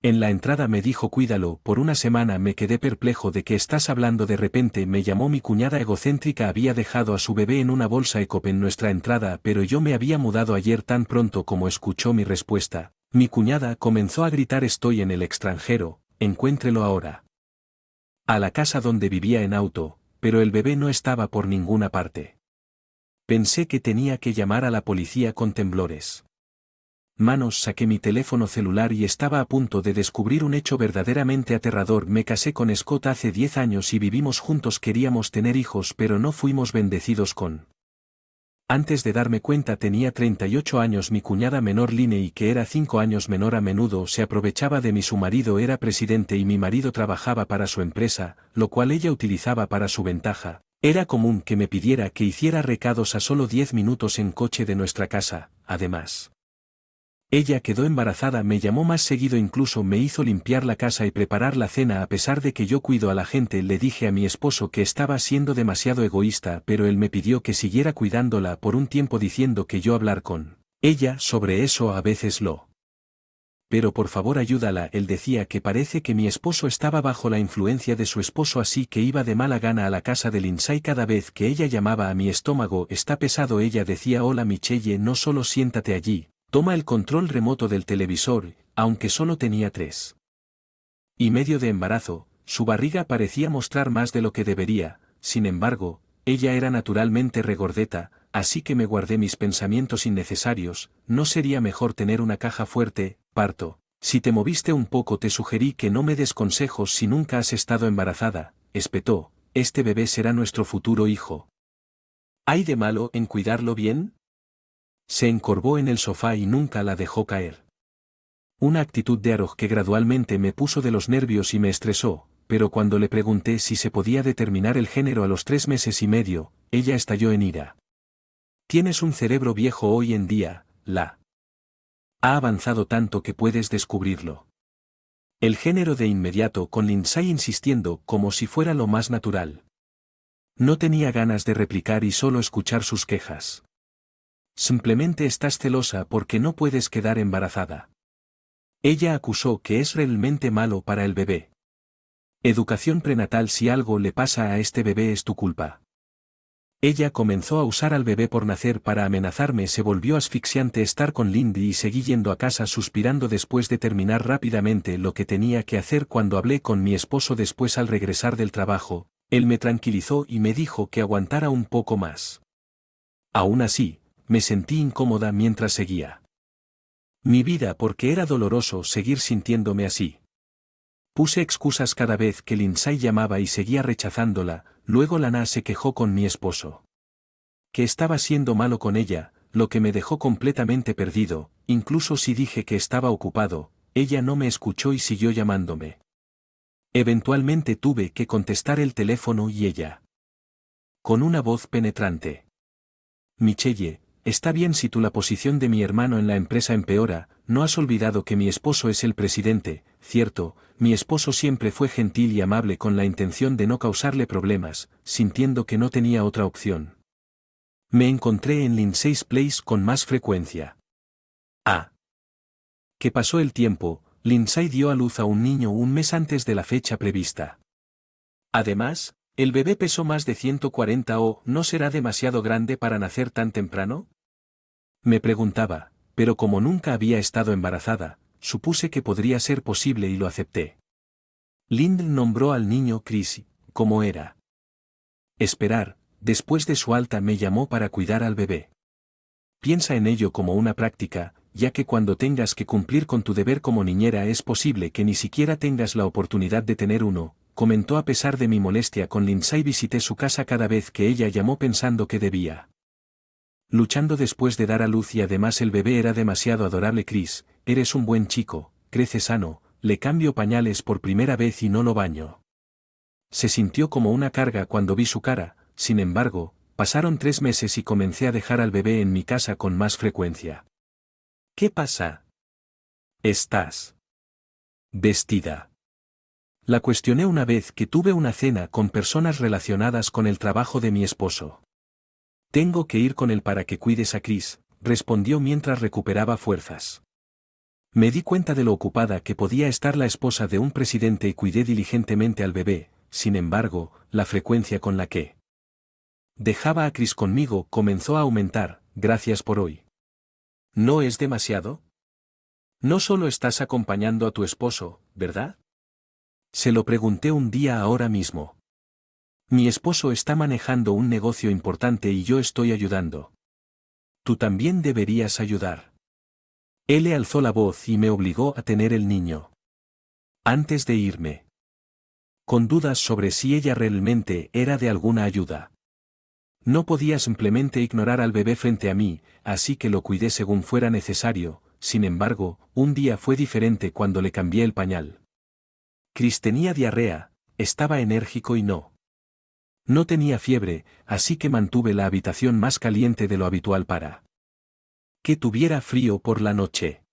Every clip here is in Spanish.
En la entrada me dijo cuídalo, por una semana me quedé perplejo de qué estás hablando. De repente me llamó mi cuñada egocéntrica, había dejado a su bebé en una bolsa Ecop en nuestra entrada, pero yo me había mudado ayer. Tan pronto como escuchó mi respuesta, mi cuñada comenzó a gritar estoy en el extranjero, encuéntrelo ahora. A la casa donde vivía en auto, pero el bebé no estaba por ninguna parte. Pensé que tenía que llamar a la policía con temblores. Manos, saqué mi teléfono celular y estaba a punto de descubrir un hecho verdaderamente aterrador. Me casé con Scott hace 10 años y vivimos juntos. Queríamos tener hijos, pero no fuimos bendecidos con. Antes de darme cuenta tenía 38 años. Mi cuñada menor Liney, que era 5 años menor, a menudo se aprovechaba de mí. Su marido era presidente y mi marido trabajaba para su empresa, lo cual ella utilizaba para su ventaja. Era común que me pidiera que hiciera recados a solo 10 minutos en coche de nuestra casa. Además, ella quedó embarazada, me llamó más seguido, incluso me hizo limpiar la casa y preparar la cena. A pesar de que yo cuido a la gente, le dije a mi esposo que estaba siendo demasiado egoísta, pero él me pidió que siguiera cuidándola por un tiempo, diciendo que yo hablar con ella sobre eso a veces lo. Pero por favor ayúdala. Él decía que parece que mi esposo estaba bajo la influencia de su esposo, así que iba de mala gana a la casa de Lindsay. Cada vez que ella llamaba, a mi estómago está pesado. Ella decía hola Michelle, no solo siéntate allí. Toma el control remoto del televisor, aunque solo tenía 3 y medio de embarazo, su barriga parecía mostrar más de lo que debería. Sin embargo, ella era naturalmente regordeta, así que me guardé mis pensamientos innecesarios. ¿No sería mejor tener una caja fuerte, parto? Si te moviste un poco, te sugerí que no me des consejos si nunca has estado embarazada, espetó, este bebé será nuestro futuro hijo. ¿Hay de malo en cuidarlo bien? Se encorvó en el sofá y nunca la dejó caer. Una actitud de arrojo que gradualmente me puso de los nervios y me estresó, pero cuando le pregunté si se podía determinar el género a los 3 meses y medio, ella estalló en ira. Tienes un cerebro viejo hoy en día, la. Ha avanzado tanto que puedes descubrirlo. El género de inmediato, con Lindsay insistiendo como si fuera lo más natural. No tenía ganas de replicar y solo escuchar sus quejas. Simplemente estás celosa porque no puedes quedar embarazada. Ella acusó que es realmente malo para el bebé. Educación prenatal, si algo le pasa a este bebé es tu culpa. Ella comenzó a usar al bebé por nacer para amenazarme. Se volvió asfixiante estar con Lindy y seguí yendo a casa suspirando después de terminar rápidamente lo que tenía que hacer. Cuando hablé con mi esposo después al regresar del trabajo, él me tranquilizó y me dijo que aguantara un poco más. Aún así, me sentí incómoda mientras seguía mi vida porque era doloroso seguir sintiéndome así. Puse excusas cada vez que Lindsay llamaba y seguía rechazándola. Luego Lana se quejó con mi esposo. Que estaba siendo malo con ella, lo que me dejó completamente perdido. Incluso si dije que estaba ocupado, ella no me escuchó y siguió llamándome. Eventualmente tuve que contestar el teléfono y ella, con una voz penetrante: Michelle, está bien si la posición de mi hermano en la empresa empeora, no has olvidado que mi esposo es el presidente, ¿cierto? Mi esposo siempre fue gentil y amable con la intención de no causarle problemas, sintiendo que no tenía otra opción. Me encontré en Lindsay's Place con más frecuencia. Que pasó el tiempo, Lindsay dio a luz a un niño un mes antes de la fecha prevista. Además, el bebé pesó más de 140 o ¿no será demasiado grande para nacer tan temprano? Me preguntaba, pero como nunca había estado embarazada, supuse que podría ser posible y lo acepté. Lind nombró al niño Chris, como era esperar, después de su alta me llamó para cuidar al bebé. Piensa en ello como una práctica, ya que cuando tengas que cumplir con tu deber como niñera es posible que ni siquiera tengas la oportunidad de tener uno, comentó. A pesar de mi molestia con Lindsay, visité su casa cada vez que ella llamó pensando que debía luchando después de dar a luz y además el bebé era demasiado adorable. Chris, eres un buen chico, crece sano, le cambio pañales por primera vez y no lo baño. Se sintió como una carga cuando vi su cara. Sin embargo, pasaron 3 meses y comencé a dejar al bebé en mi casa con más frecuencia. ¿Qué pasa? ¿Estás vestida? La cuestioné una vez que tuve una cena con personas relacionadas con el trabajo de mi esposo. Tengo que ir con él para que cuides a Chris, respondió mientras recuperaba fuerzas. Me di cuenta de lo ocupada que podía estar la esposa de un presidente y cuidé diligentemente al bebé. Sin embargo, la frecuencia con la que dejaba a Chris conmigo comenzó a aumentar. Gracias por hoy. ¿No es demasiado? No solo estás acompañando a tu esposo, ¿verdad? Se lo pregunté un día ahora mismo. Mi esposo está manejando un negocio importante y yo estoy ayudando. Tú también deberías ayudar. Él le alzó la voz y me obligó a tener el niño. Antes de irme, con dudas sobre si ella realmente era de alguna ayuda. No podía simplemente ignorar al bebé frente a mí, así que lo cuidé según fuera necesario. Sin embargo, un día fue diferente cuando le cambié el pañal. Chris tenía diarrea, estaba enérgico y no tenía fiebre, así que mantuve la habitación más caliente de lo habitual para que tuviera frío por la noche.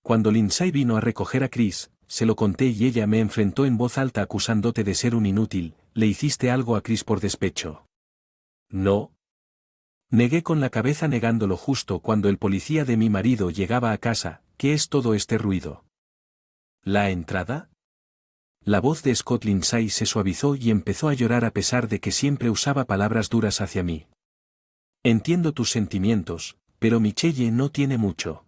Cuando Lindsay vino a recoger a Chris, se lo conté y ella me enfrentó en voz alta acusándote de ser un inútil. ¿Le hiciste algo a Chris por despecho? No. Negué con la cabeza negándolo justo cuando el policía de mi marido llegaba a casa. ¿Qué es todo este ruido? ¿La entrada? La voz de Scott Lindsay se suavizó y empezó a llorar a pesar de que siempre usaba palabras duras hacia mí. Entiendo tus sentimientos, pero Michelle no tiene mucho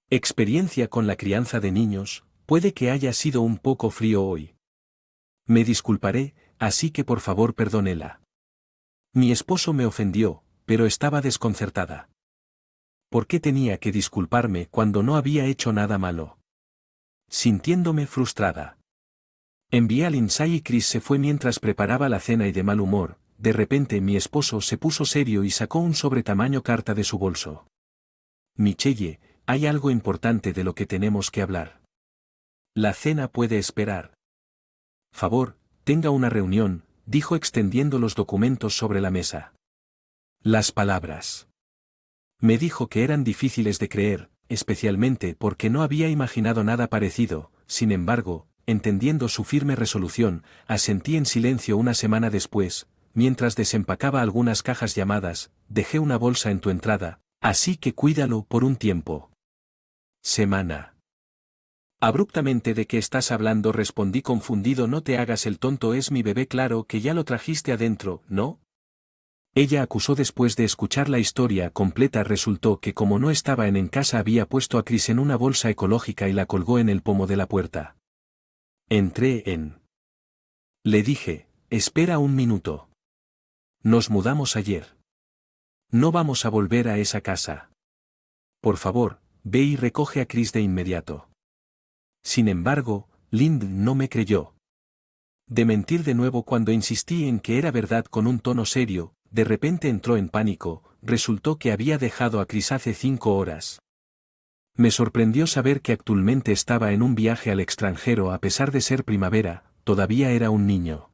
experiencia con la crianza de niños, puede que haya sido un poco frío hoy. Me disculparé, así que por favor perdónela. Mi esposo me ofendió, pero estaba desconcertada. ¿Por qué tenía que disculparme cuando no había hecho nada malo? Sintiéndome frustrada. Envié a Lindsay y Chris se fue mientras preparaba la cena y de mal humor. De repente mi esposo se puso serio y sacó un sobretamaño carta de su bolso. Michelle, hay algo importante de lo que tenemos que hablar. La cena puede esperar. Favor, tenga una reunión, dijo extendiendo los documentos sobre la mesa. Las palabras. Me dijo que eran difíciles de creer, especialmente porque no había imaginado nada parecido. Sin embargo, entendiendo su firme resolución, asentí en silencio. Una semana después, mientras desempacaba algunas cajas llamadas, dejé una bolsa en tu entrada, así que cuídalo por un tiempo. Semana. Abruptamente, ¿de qué estás hablando? Respondí confundido. No te hagas el tonto, es mi bebé. Claro que ya lo trajiste adentro, ¿no? Ella acusó después de escuchar la historia completa. Resultó que como no estaba en casa había puesto a Chris en una bolsa ecológica y la colgó en el pomo de la puerta. Entré en. Le dije, espera un minuto. Nos mudamos ayer. No vamos a volver a esa casa. Por favor, ve y recoge a Chris de inmediato. Sin embargo, Lind no me creyó. De mentir de nuevo cuando insistí en que era verdad con un tono serio, de repente entró en pánico. Resultó que había dejado a Chris hace 5 horas. Me sorprendió saber que actualmente estaba en un viaje al extranjero a pesar de ser primavera, todavía era un niño.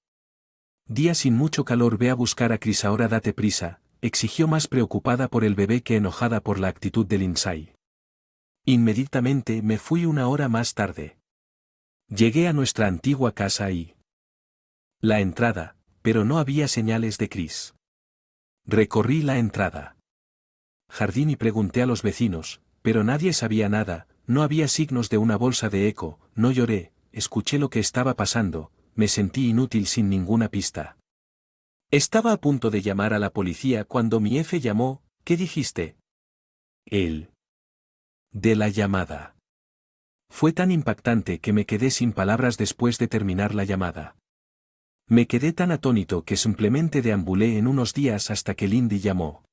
Día sin mucho calor. Ve a buscar a Chris ahora, date prisa, exigió más preocupada por el bebé que enojada por la actitud de Lindsay. Inmediatamente me fui. Una hora más tarde. Llegué a nuestra antigua casa y la entrada, pero no había señales de Chris. Recorrí la entrada, jardín y pregunté a los vecinos, pero nadie sabía nada. No había signos de una bolsa de eco. No lloré, escuché lo que estaba pasando, me sentí inútil sin ninguna pista. Estaba a punto de llamar a la policía cuando mi jefe llamó. ¿Qué dijiste? Él. De la llamada. Fue tan impactante que me quedé sin palabras después de terminar la llamada. Me quedé tan atónito que simplemente deambulé en unos días hasta que Lindy llamó.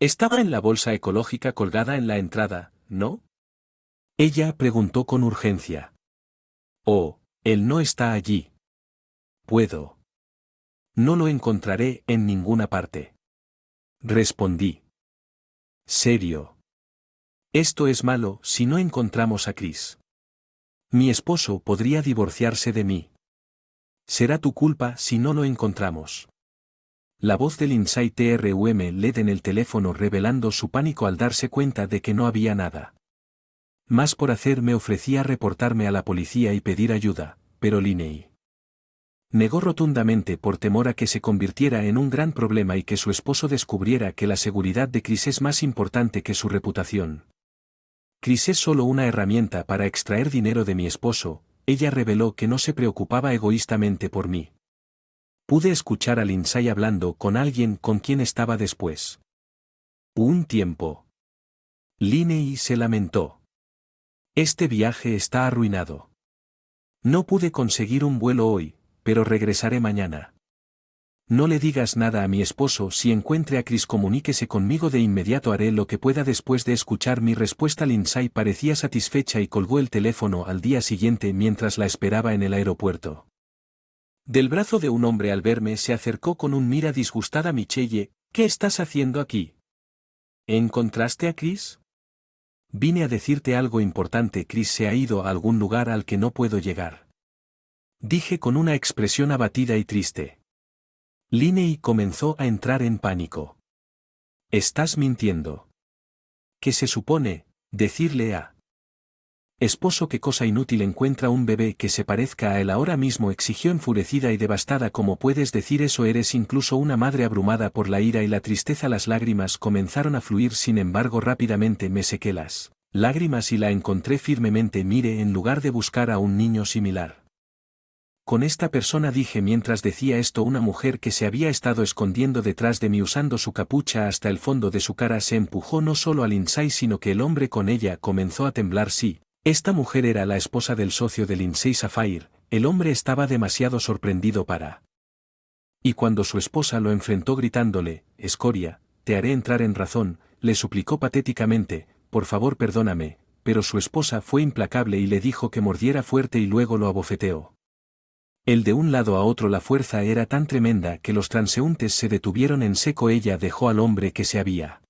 Estaba en la bolsa ecológica colgada en la entrada, ¿no? Ella preguntó con urgencia. Oh, él no está allí. ¿Puedo? No lo encontraré en ninguna parte. Respondí. ¿Serio? Esto es malo si no encontramos a Chris. Mi esposo podría divorciarse de mí. Será tu culpa si no lo encontramos. La voz de Lindsay Trum led en el teléfono revelando su pánico al darse cuenta de que no había nada más por hacer. Me ofrecía reportarme a la policía y pedir ayuda, pero Linney negó rotundamente por temor a que se convirtiera en un gran problema y que su esposo descubriera que la seguridad de Chris es más importante que su reputación. Chris es solo una herramienta para extraer dinero de mi esposo. Ella reveló que no se preocupaba egoístamente por mí. Pude escuchar a Lindsay hablando con alguien con quien estaba después. Un tiempo. Lindsay se lamentó. Este viaje está arruinado. No pude conseguir un vuelo hoy, pero regresaré mañana. No le digas nada a mi esposo. Si encuentre a Chris, comuníquese conmigo de inmediato. Haré lo que pueda. Después de escuchar mi respuesta, Lindsay parecía satisfecha y colgó el teléfono al día siguiente mientras la esperaba en el aeropuerto. Del brazo de un hombre al verme se acercó con un mira disgustada. Michelle, ¿qué estás haciendo aquí? ¿Encontraste a Chris? Vine a decirte algo importante. Chris se ha ido a algún lugar al que no puedo llegar. Dije con una expresión abatida y triste. Lindsay comenzó a entrar en pánico. Estás mintiendo. ¿Qué se supone? Decirle a esposo qué cosa inútil. Encuentra un bebé que se parezca a él ahora mismo, exigió enfurecida y devastada. ¿Cómo puedes decir eso? Eres incluso una madre. Abrumada por la ira y la tristeza, las lágrimas comenzaron a fluir. Sin embargo, rápidamente me sequé las lágrimas y la encontré firmemente. Mire, en lugar de buscar a un niño similar con esta persona, dije mientras decía esto. Una mujer que se había estado escondiendo detrás de mí usando su capucha hasta el fondo de su cara se empujó. No solo a Lindsay sino que el hombre con ella comenzó a temblar. Sí, esta mujer era la esposa del socio de Lindsay Sapphire. El hombre estaba demasiado sorprendido para. Y cuando su esposa lo enfrentó gritándole, escoria, te haré entrar en razón, le suplicó patéticamente, por favor perdóname, pero su esposa fue implacable y le dijo que mordiera fuerte y luego lo abofeteó. El de un lado a otro, la fuerza era tan tremenda que los transeúntes se detuvieron en seco. Ella dejó al hombre que se había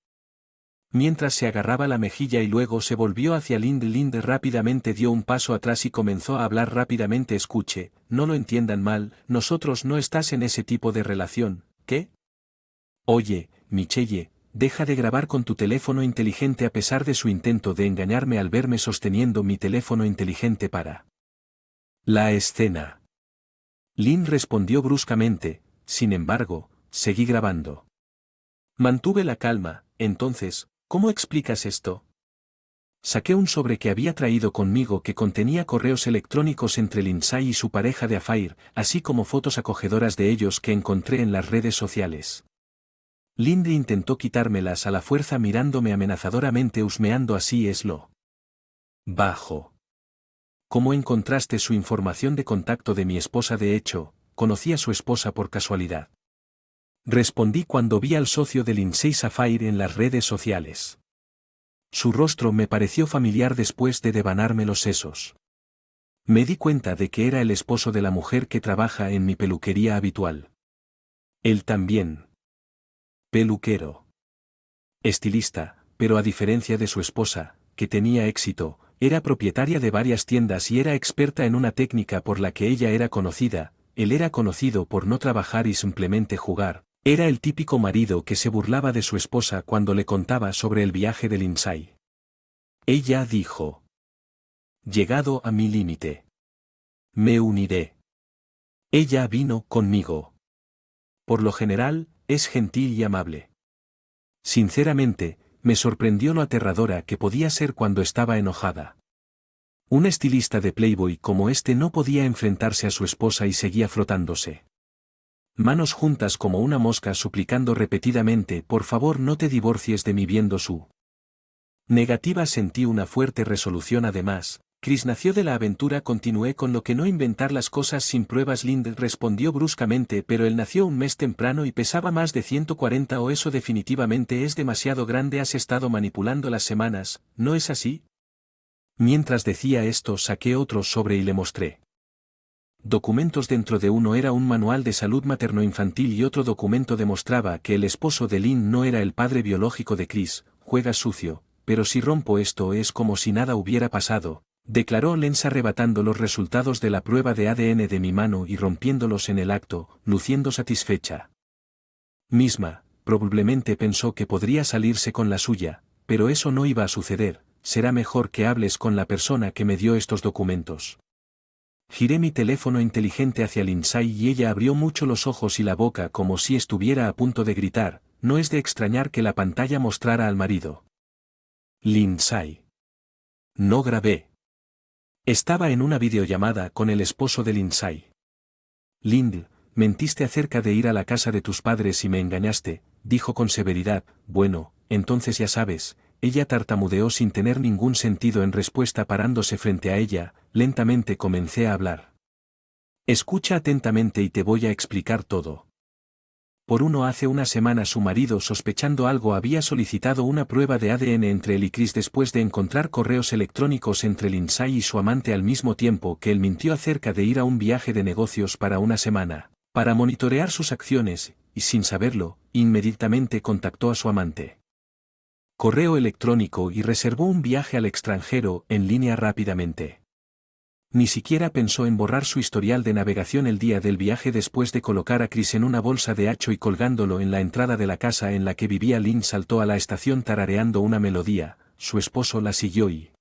mientras se agarraba la mejilla y luego se volvió hacia Lindsay. Rápidamente dio un paso atrás y comenzó a hablar rápidamente. Escuche, no lo entiendan mal, nosotros no estás en ese tipo de relación, ¿qué? Oye, Michelle, deja de grabar con tu teléfono inteligente. A pesar de su intento de engañarme al verme sosteniendo mi teléfono inteligente para la escena. Lynn respondió bruscamente, sin embargo, seguí grabando. Mantuve la calma. Entonces, ¿cómo explicas esto? Saqué un sobre que había traído conmigo que contenía correos electrónicos entre Lindsay y su pareja de affair, así como fotos acogedoras de ellos que encontré en las redes sociales. Lindsay intentó quitármelas a la fuerza mirándome amenazadoramente, husmeando. Así es lo bajo. ¿Cómo encontraste su información de contacto de mi esposa? De hecho, conocí a su esposa por casualidad. Respondí cuando vi al socio de Lindsay Sapphire en las redes sociales. Su rostro me pareció familiar después de devanarme los sesos. Me di cuenta de que era el esposo de la mujer que trabaja en mi peluquería habitual. Él también. Peluquero. Estilista, pero a diferencia de su esposa, que tenía éxito, era propietaria de varias tiendas y era experta en una técnica por la que ella era conocida. Él era conocido por no trabajar y simplemente jugar. Era el típico marido que se burlaba de su esposa cuando le contaba sobre el viaje de Lindsay. Ella dijo: llegado a mi límite. Me uniré. Ella vino conmigo. Por lo general, es gentil y amable. Sinceramente, me sorprendió lo aterradora que podía ser cuando estaba enojada. Un estilista de Playboy como este no podía enfrentarse a su esposa y seguía frotándose manos juntas como una mosca, suplicando repetidamente: por favor no te divorcies de mí. Viendo su negativa sentí una fuerte resolución. Además, Chris nació de la aventura. Continué con lo que no inventar las cosas sin pruebas. Lindsay respondió bruscamente: pero él nació un mes temprano y pesaba más de 140 o eso definitivamente es demasiado grande. Has estado manipulando las semanas, ¿no es así? Mientras decía esto saqué otro sobre y le mostré documentos. Dentro de uno era un manual de salud materno-infantil y otro documento demostraba que el esposo de Lynn no era el padre biológico de Chris. Juegas sucio, pero si rompo esto es como si nada hubiera pasado, declaró Lenz arrebatando los resultados de la prueba de ADN de mi mano y rompiéndolos en el acto, luciendo satisfecha. Misma, probablemente pensó que podría salirse con la suya, pero eso no iba a suceder. Será mejor que hables con la persona que me dio estos documentos. Giré mi teléfono inteligente hacia Lindsay y ella abrió mucho los ojos y la boca como si estuviera a punto de gritar. No es de extrañar que la pantalla mostrara al marido. Lindsay. No grabé. Estaba en una videollamada con el esposo de Lindsay. Lind, mentiste acerca de ir a la casa de tus padres y me engañaste, dijo con severidad. Bueno, entonces ya sabes. Ella tartamudeó sin tener ningún sentido en respuesta parándose frente a ella. Lentamente comencé a hablar. Escucha atentamente y te voy a explicar todo. Hace una semana su marido, sospechando algo, había solicitado una prueba de ADN entre él y Chris después de encontrar correos electrónicos entre Lindsay y su amante al mismo tiempo que él mintió acerca de ir a un viaje de negocios para una semana, para monitorear sus acciones, y sin saberlo, inmediatamente contactó a su amante. Correo electrónico y reservó un viaje al extranjero en línea rápidamente. Ni siquiera pensó en borrar su historial de navegación el día del viaje después de colocar a Chris en una bolsa de hacho y colgándolo en la entrada de la casa en la que vivía. Lynn saltó a la estación tarareando una melodía, su esposo la siguió y...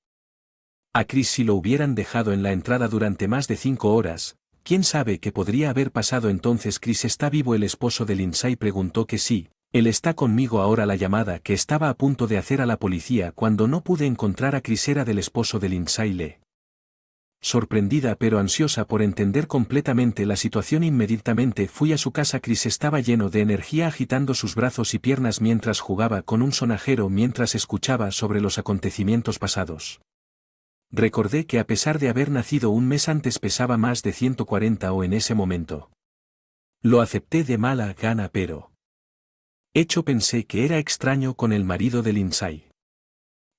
A Chris, si lo hubieran dejado en la entrada durante más de 5 horas, ¿quién sabe qué podría haber pasado entonces? Chris está vivo. El esposo de Lindsay preguntó que sí. Él está conmigo ahora. La llamada que estaba a punto de hacer a la policía cuando no pude encontrar a Chris era del esposo de Lindsay. Sorprendida pero ansiosa por entender completamente la situación, inmediatamente fui a su casa. Chris estaba lleno de energía, agitando sus brazos y piernas mientras jugaba con un sonajero mientras escuchaba sobre los acontecimientos pasados. Recordé que a pesar de haber nacido un mes antes pesaba más de 140 o en ese momento. Lo acepté de mala gana, pero... pensé que era extraño con el marido de Lindsay.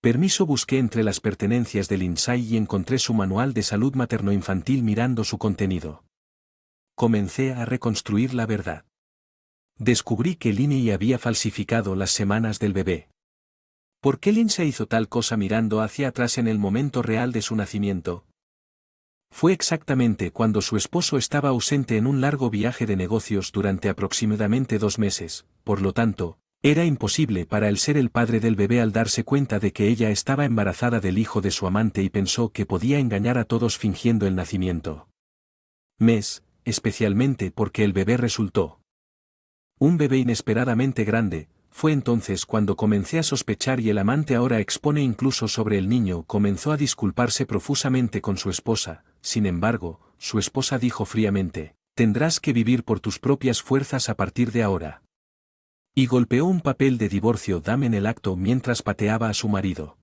Permiso, busqué entre las pertenencias de Lindsay y encontré su manual de salud materno-infantil. Mirando su contenido, comencé a reconstruir la verdad. Descubrí que Lindsay había falsificado las semanas del bebé. ¿Por qué Lindsay hizo tal cosa mirando hacia atrás en el momento real de su nacimiento? Fue exactamente cuando su esposo estaba ausente en un largo viaje de negocios durante aproximadamente 2 meses, por lo tanto, era imposible para él ser el padre del bebé. Al darse cuenta de que ella estaba embarazada del hijo de su amante, y pensó que podía engañar a todos fingiendo el nacimiento. Especialmente porque el bebé resultó un bebé inesperadamente grande. Fue entonces cuando comencé a sospechar, y el amante ahora expone incluso sobre el niño. Comenzó a disculparse profusamente con su esposa. Sin embargo, su esposa dijo fríamente: tendrás que vivir por tus propias fuerzas a partir de ahora. Y golpeó un papel de divorcio dame en el acto mientras pateaba a su marido.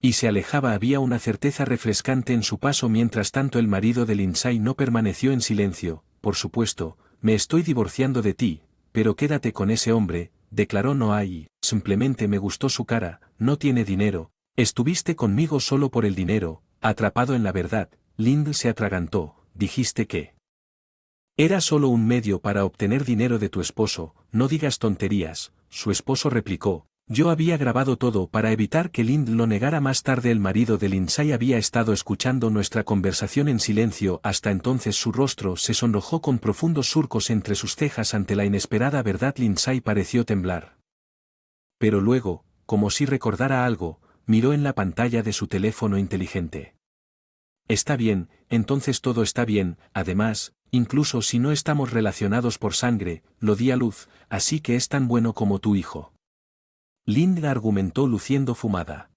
Y se alejaba. Había una certeza refrescante en su paso. Mientras tanto, el marido de Lindsay no permaneció en silencio. Por supuesto, me estoy divorciando de ti, pero quédate con ese hombre, declaró. No hay, simplemente me gustó su cara. No tiene dinero. Estuviste conmigo solo por el dinero. Atrapado en la verdad, Lind se atragantó. Dijiste que era solo un medio para obtener dinero de tu esposo. No digas tonterías, su esposo replicó. Yo había grabado todo para evitar que Lind lo negara. Más tarde, el marido de Lindsay había estado escuchando nuestra conversación en silencio. Hasta entonces su rostro se sonrojó con profundos surcos entre sus cejas ante la inesperada verdad. Lindsay pareció temblar. Pero luego, como si recordara algo, miró en la pantalla de su teléfono inteligente. Está bien, entonces todo está bien. Además, incluso si no estamos relacionados por sangre, lo di a luz, así que es tan bueno como tu hijo. Lind argumentó luciendo fumada.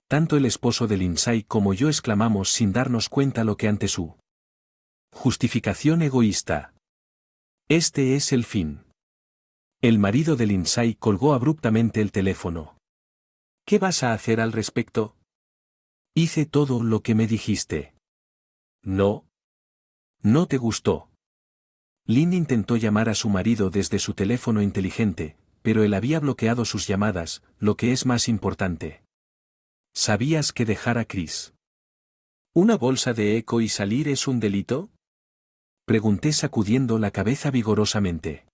Tanto el esposo de Lindsay como yo exclamamos sin darnos cuenta lo que ante su justificación egoísta. Este es el fin. El marido de Lindsay colgó abruptamente el teléfono. ¿Qué vas a hacer al respecto? Hice todo lo que me dijiste. No. ¿No te gustó? Lynn intentó llamar a su marido desde su teléfono inteligente, pero él había bloqueado sus llamadas. Lo que es más importante. ¿Sabías que dejar a Chris una bolsa de eco y salir es un delito? Pregunté sacudiendo la cabeza vigorosamente.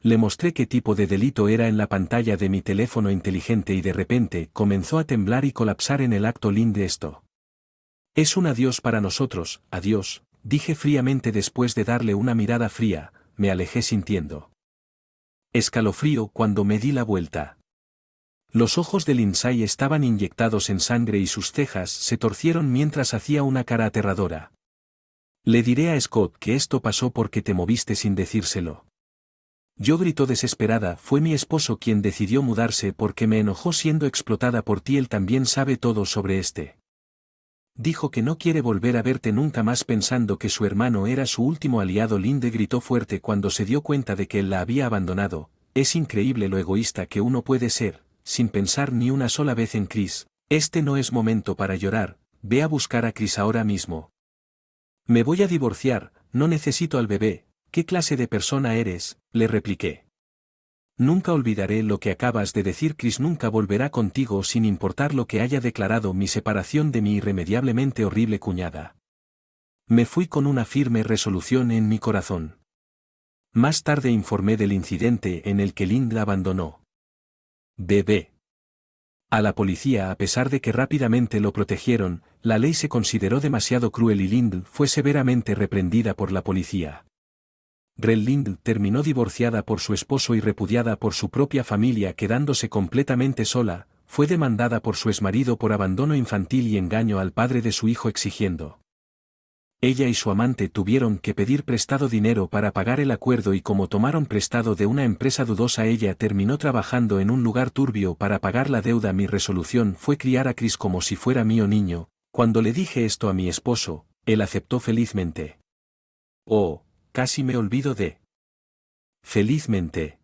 Le mostré qué tipo de delito era en la pantalla de mi teléfono inteligente y de repente comenzó a temblar y colapsar en el acto. Lynn, de esto es un adiós para nosotros. Adiós, dije fríamente después de darle una mirada fría. Me alejé sintiendo escalofrío cuando me di la vuelta. Los ojos de Lindsay estaban inyectados en sangre y sus cejas se torcieron mientras hacía una cara aterradora. Le diré a Scott que esto pasó porque te moviste sin decírselo. Yo gritó desesperada, fue mi esposo quien decidió mudarse porque me enojó siendo explotada por ti, él también sabe todo sobre este. Dijo que no quiere volver a verte nunca más pensando que su hermano era su último aliado. Linde gritó fuerte cuando se dio cuenta de que él la había abandonado. Es increíble lo egoísta que uno puede ser, sin pensar ni una sola vez en Chris. Este no es momento para llorar, ve a buscar a Chris ahora mismo. Me voy a divorciar, no necesito al bebé. ¿Qué clase de persona eres?, le repliqué. Nunca olvidaré lo que acabas de decir. Chris nunca volverá contigo sin importar lo que haya declarado mi separación de mi irremediablemente horrible cuñada. Me fui con una firme resolución en mi corazón. Más tarde informé del incidente en el que Lind la abandonó. Bebé. A la policía, a pesar de que rápidamente lo protegieron, la ley se consideró demasiado cruel y Lind fue severamente reprendida por la policía. Rel Lind terminó divorciada por su esposo y repudiada por su propia familia, quedándose completamente sola. Fue demandada por su exmarido por abandono infantil y engaño al padre de su hijo, exigiendo. Ella y su amante tuvieron que pedir prestado dinero para pagar el acuerdo y como tomaron prestado de una empresa dudosa, ella terminó trabajando en un lugar turbio para pagar la deuda. Mi resolución fue criar a Chris como si fuera mío niño. Cuando le dije esto a mi esposo, él aceptó felizmente. Oh, casi me olvido de. Felizmente.